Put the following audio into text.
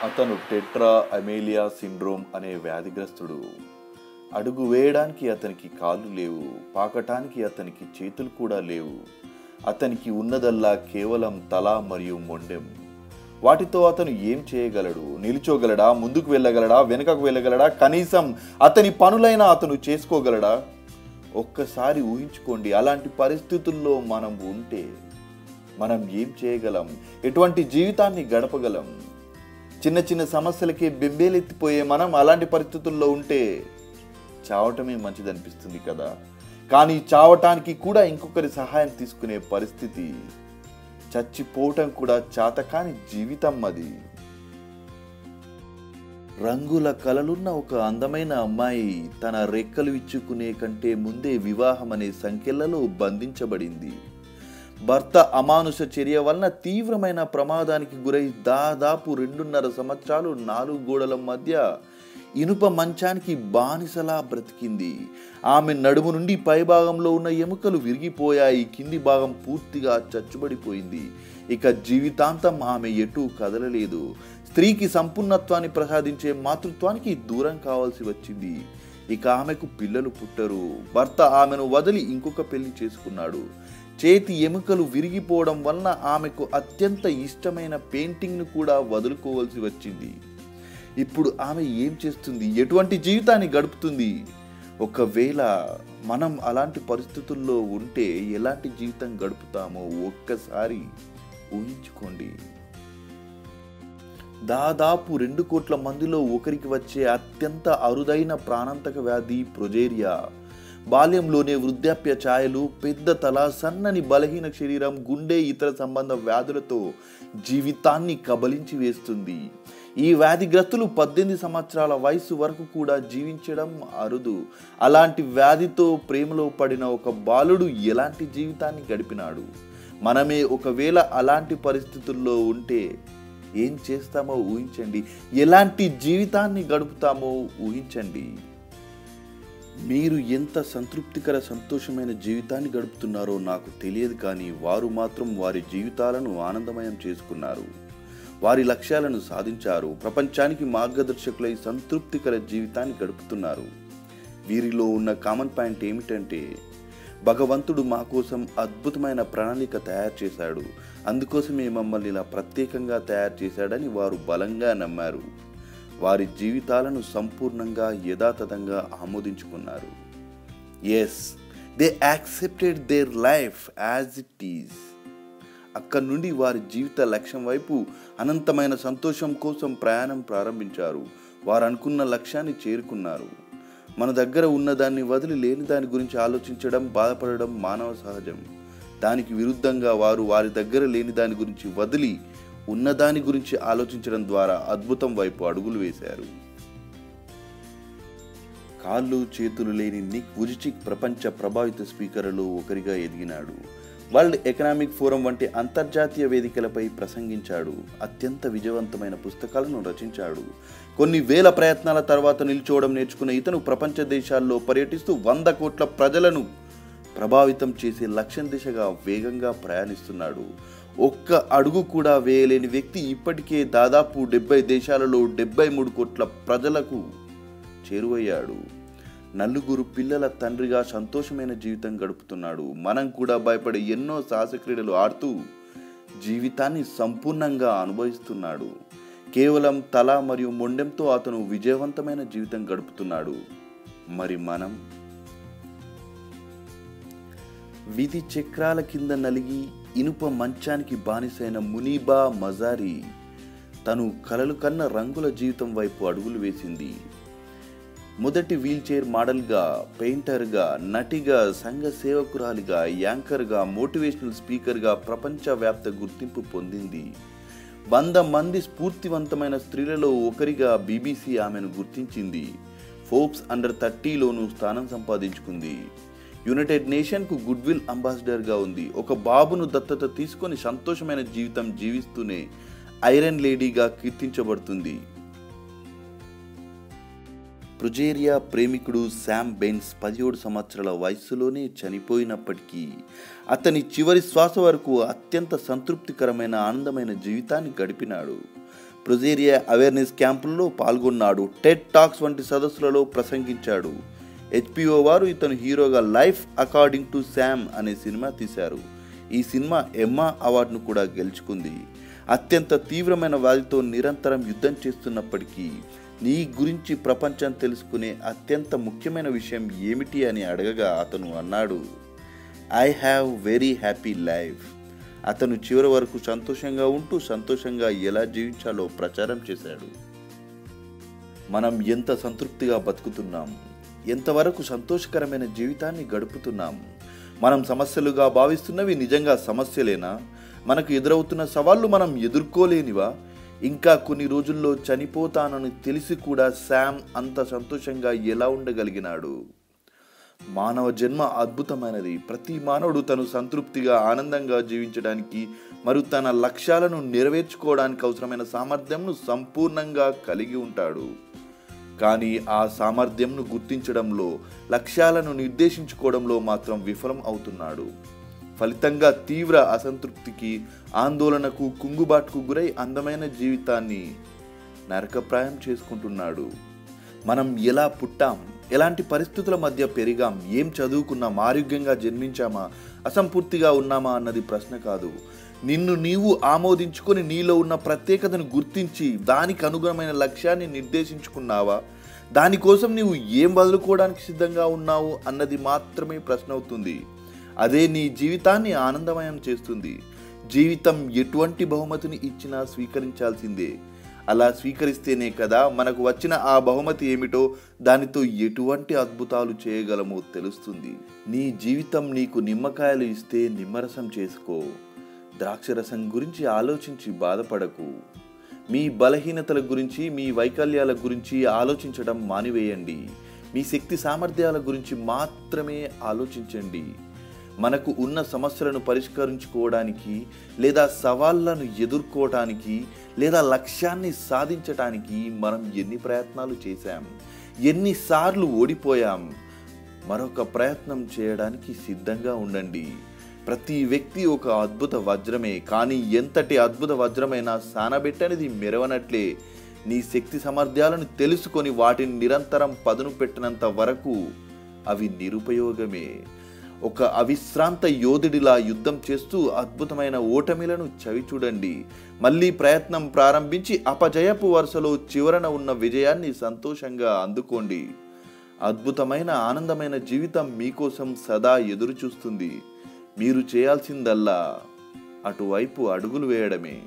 అతను tetra Amelia syndrome అనే వ్యాధిగ్రస్తుడు. అడుగు వేయడానికి అతనికి కాళ్ళు లేవు, పాకటానికి అతనికి చేతులు కూడా లేవు. అతనికి ఉన్నదల్లా కేవలం తల మరియు మొండెం. వాటితో అతను ఏం చేయగలడు? నిలుచోగలడా? ముందుకు వెళ్ళగలడా? వెనుకకు వెళ్ళగలడా? కనీసం అతని పనులైనా అతను చేసుకోగలడా? ఒక్కసారి ఊహించుకోండి, అలాంటి పరిస్థితుల్లో మనం ఉంటే మనం ఏం చేయగలం? ఎటువంటి జీవితాన్ని గడపగలం? చిన్న చిన్న సమస్యలకి బెంబేలెత్తిపోయే మనం అలాంటి పరిస్థితుల్లో ఉంటే చావటమే మంచిదనిపిస్తుంది కదా. కానీ చావటానికి కూడా ఇంకొకరి సహాయం తీసుకునే పరిస్థితి, చచ్చిపోవటం కూడా చాతకాని జీవితం అది. రంగుల కలలున్న ఒక అందమైన అమ్మాయి తన రెక్కలు ఇచ్చుకునే కంటే ముందే వివాహం అనే సంకెళ్లలో బంధించబడింది. భర్త అమానుష చర్య వలన తీవ్రమైన ప్రమాదానికి గురై దాదాపు 2.5 సంవత్సరాలు 4 గోడల మధ్య ఇనుప మంచానికి బానిసలా బ్రతికింది. ఆమె నడుము నుండి పైభాగంలో ఉన్న ఎముకలు విరిగిపోయాయి, కింది భాగం పూర్తిగా చచ్చుబడిపోయింది. ఇక జీవితాంతం ఆమె ఎటూ కదలలేదు. స్త్రీకి సంపూర్ణత్వాన్ని ప్రసాదించే మాతృత్వానికి దూరం కావాల్సి వచ్చింది. ఇక ఆమెకు పిల్లలు పుట్టరు. భర్త ఆమెను వదిలి ఇంకొక పెళ్లి చేసుకున్నాడు. చేతి ఎముకలు విరిగిపోవడం వలన ఆమెకు అత్యంత ఇష్టమైన పెయింటింగ్ను కూడా వదులుకోవాల్సి వచ్చింది. ఇప్పుడు ఆమె ఏం చేస్తుంది? ఎటువంటి జీవితాన్ని గడుపుతుంది? ఒకవేళ మనం అలాంటి పరిస్థితుల్లో ఉంటే ఎలాంటి జీవితం గడుపుతామో ఒక్కసారి ఊహించుకోండి. దాదాపు 2 కోట్ల మందిలో ఒకరికి వచ్చే అత్యంత అరుదైన ప్రాణాంతక వ్యాధి ప్రొజేరియా. బాల్యంలోనే వృద్ధాప్య ఛాయలు, పెద్ద తల, సన్నని బలహీన శరీరం, గుండె, ఇతర సంబంధ వ్యాధులతో జీవితాన్ని కబలించి వేస్తుంది. ఈ వ్యాధిగ్రస్తులు 18 సంవత్సరాల వయసు వరకు కూడా జీవించడం అరుదు. అలాంటి వ్యాధితో ప్రేమలో పడిన ఒక బాలుడు ఎలాంటి జీవితాన్ని గడిపినాడు? మనమే ఒకవేళ అలాంటి పరిస్థితుల్లో ఉంటే ఏం చేస్తామో ఊహించండి. ఎలాంటి జీవితాన్ని గడుపుతామో ఊహించండి. మీరు ఎంత సంతృప్తికర సంతోషమైన జీవితాన్ని గడుపుతున్నారో నాకు తెలియదు, కానీ వారు మాత్రం వారి జీవితాలను ఆనందమయం చేసుకున్నారు. వారి లక్ష్యాలను సాధించారు. ప్రపంచానికి మార్గదర్శకులై సంతృప్తికర జీవితాన్ని గడుపుతున్నారు. వీరిలో ఉన్న కామన్ పాయింట్ ఏమిటంటే, భగవంతుడు మా కోసం అద్భుతమైన ప్రణాళిక తయారు చేశాడు, అందుకోసమే మమ్మల్ని ఇలా ప్రత్యేకంగా తయారు చేశాడని వారు బలంగా నమ్మారు. వారి జీవితాలను సంపూర్ణంగా యథాతథంగా ఆమోదించుకున్నారు. Yes, they accepted their life as it is. అక్కడి నుండి వారి జీవిత లక్ష్యం వైపు అనంతమైన సంతోషం కోసం ప్రయాణం ప్రారంభించారు. వారు అనుకున్న లక్ష్యాన్ని చేరుకున్నారు. మన దగ్గర ఉన్నదాన్ని వదిలి లేని దాని గురించి ఆలోచించడం, బాధపడడం మానవ సహజం. దానికి విరుద్ధంగా వారు వారి దగ్గర లేని దాని గురించి వదిలి ఉన్నదాని గురించి ఆలోచించడం ద్వారా అద్భుతం వైపు అడుగులు వేశారు. కాళ్ళు చేతులు లేని నిక్ వుజిచిక్ ప్రపంచ ప్రభావిత స్పీకర్లలో ఒకరిగా ఎదిగినాడు. వరల్డ్ ఎకనామిక్ ఫోరం వంటి అంతర్జాతీయ వేదికలపై ప్రసంగించాడు. అత్యంత విజయవంతమైన పుస్తకాలను రచించాడు. కొన్ని వేల ప్రయత్నాల తర్వాత నిల్చోవడం నేర్చుకున్న ఇతను ప్రపంచ దేశాల్లో పర్యటిస్తూ 100 కోట్ల ప్రజలను ప్రభావితం చేసే లక్ష్యం దిశగా వేగంగా ప్రయాణిస్తున్నాడు. ఒక్క అడుగు కూడా వేయలేని వ్యక్తి ఇప్పటికే దాదాపు 70 దేశాలలో 73 కోట్ల ప్రజలకు చేరువయ్యాడు. 4 పిల్లల తండ్రిగా సంతోషమైన జీవితం గడుపుతున్నాడు. మనం కూడా భయపడే ఎన్నో సాహస క్రీడలు ఆడుతూ జీవితాన్ని సంపూర్ణంగా అనుభవిస్తున్నాడు. కేవలం తల మరియు మొండెంతో అతను విజయవంతమైన జీవితం గడుపుతున్నాడు. మరి మనం? విధి చక్రాల కింద నలిగి ఇనుప మంచానికి బానిసైన మునీబా మజారి తను కలలు కన్న రంగుల జీవితం వైపు అడుగులు వేసింది. మొదటి వీల్ చైర్ మోడల్గా, పెయింటర్గా, నటిగా, సంఘ సేవకురాలిగా, యాంకర్గా, మోటివేషనల్ స్పీకర్గా ప్రపంచవ్యాప్త గుర్తింపు పొందింది. 100 మంది స్ఫూర్తివంతమైన స్త్రీలలో ఒకరిగా BBC ఆమెను గుర్తించింది. ఫోర్బ్స్ అండర్ 30లోనూ స్థానం సంపాదించుకుంది. యునైటెడ్ నేషన్కు గుడ్ విల్ అంబాసిడర్గా ఉంది. ఒక బాబును దత్తత తీసుకొని సంతోషమైన జీవితం జీవిస్తూనే ఐరన్ లేడీగా కీర్తించబడుతుంది. ప్రొజేరియా ప్రేమికుడు శామ్ బెన్స్ 17 సంవత్సరాల వయస్సులోనే చనిపోయినప్పటికీ అతని చివరి శ్వాస వరకు అత్యంత సంతృప్తికరమైన ఆనందమైన జీవితాన్ని గడిపినాడు. ప్రొజేరియా అవేర్నెస్ క్యాంపుల్లో పాల్గొన్నాడు. టెడ్ టాక్స్ వంటి సదస్సులలో ప్రసంగించాడు. HBO వారు ఇతను హీరోగా లైఫ్ అకార్డింగ్ టు శామ్ అనే సినిమా తీశారు. ఈ సినిమా ఎమ్మా అవార్డును కూడా గెలుచుకుంది. అత్యంత తీవ్రమైన వ్యాధితో నిరంతరం యుద్ధం చేస్తున్నప్పటికీ నీ గురించి ప్రపంచం తెలుసుకునే అత్యంత ముఖ్యమైన విషయం ఏమిటి అని అడగగా అతను అన్నాడు, I have very happy life. అతను చివరి వరకు సంతోషంగా ఉంటూ సంతోషంగా ఎలా జీవించాలో ప్రచారం చేశాడు. మనం ఎంత సంతృప్తిగా బతుకుతున్నాం, ఎంతవరకు సంతోషకరమైన జీవితాన్ని గడుపుతున్నాం? మనం సమస్యలుగా భావిస్తున్నవి నిజంగా సమస్యలేనా? మనకు ఎదురవుతున్న సవాళ్లు మనం ఎదుర్కోలేనివా? ఇంకా కొన్ని రోజుల్లో చనిపోతానని తెలిసి కూడా శామ్ అంత సంతోషంగా ఎలా ఉండగలిగినాడు? మానవ జన్మ అద్భుతమైనది. ప్రతి మానవుడు తను సంతృప్తిగా ఆనందంగా జీవించడానికి మరియు తన లక్ష్యాలను నెరవేర్చుకోవడానికి అవసరమైన సామర్థ్యంను సంపూర్ణంగా కలిగి ఉంటాడు. కానీ ఆ సామర్థ్యంను గుర్తించడంలో, లక్ష్యాలను నిర్దేశించుకోవడంలో మాత్రం విఫలం అవుతున్నాడు. ఫలితంగా తీవ్ర అసంతృప్తికి, ఆందోళనకు, కుంగుబాటుకు గురై అందమైన జీవితాన్ని నరకప్రాయం చేసుకుంటున్నాడు. మనం ఎలా పుట్టాం, ఎలాంటి పరిస్థితుల మధ్య పెరిగాం, ఏం చదువుకున్నాం, ఆరోగ్యంగా జన్మించామా, అసంపూర్తిగా ఉన్నామా అన్నది ప్రశ్న కాదు. నిన్ను నీవు ఆమోదించుకొని నీలో ఉన్న ప్రత్యేకతను గుర్తించి దానికి అనుగుణమైన లక్ష్యాన్ని నిర్దేశించుకున్నావా? దానికోసం నీవు ఏం వదులుకోవడానికి సిద్ధంగా ఉన్నావు అన్నది మాత్రమే ప్రశ్న అవుతుంది. అదే నీ జీవితాన్ని ఆనందమయం చేస్తుంది. జీవితం ఎటువంటి బహుమతిని ఇచ్చినా స్వీకరించాల్సిందే. అలా స్వీకరిస్తేనే కదా మనకు వచ్చిన ఆ బహుమతి ఏమిటో, దానితో ఎటువంటి అద్భుతాలు చేయగలమో తెలుస్తుంది. నీ జీవితం నీకు నిమ్మకాయలు ఇస్తే నిమ్మరసం చేసుకో. ద్రాక్షరసం గురించి ఆలోచించి బాధపడకు. మీ బలహీనతల గురించి, మీ వైకల్యాల గురించి ఆలోచించడం మానివేయండి. మీ శక్తి సామర్థ్యాల గురించి మాత్రమే ఆలోచించండి. మనకు ఉన్న సమస్యలను పరిష్కరించుకోవడానికి, లేదా సవాళ్లను ఎదుర్కోవటానికి, లేదా లక్ష్యాన్ని సాధించటానికి మనం ఎన్ని ప్రయత్నాలు చేశాం, ఎన్నిసార్లు ఓడిపోయాం. మరొక ప్రయత్నం చేయడానికి సిద్ధంగా ఉండండి. ప్రతి వ్యక్తి ఒక అద్భుత వజ్రమే. కానీ ఎంతటి అద్భుత వజ్రమైనా సానబెట్టనిది మెరవనట్లే. నీ శక్తి సామర్థ్యాలను తెలుసుకొని వాటిని నిరంతరం పదును పెట్టినంత వరకు అవి నిరుపయోగమే. ఒక అవిశ్రాంత యోధుడిలా యుద్ధం చేస్తూ అద్భుతమైన ఓటమిలను చవిచూడండి. మళ్ళీ ప్రయత్నం ప్రారంభించి అపజయపు వరుసలో చివరన ఉన్న విజయాన్ని సంతోషంగా అందుకోండి. అద్భుతమైన ఆనందమైన జీవితం మీకోసం సదా ఎదురు చూస్తుంది. మీరు చేయాల్సిందల్లా అటువైపు అడుగులు వేయడమే.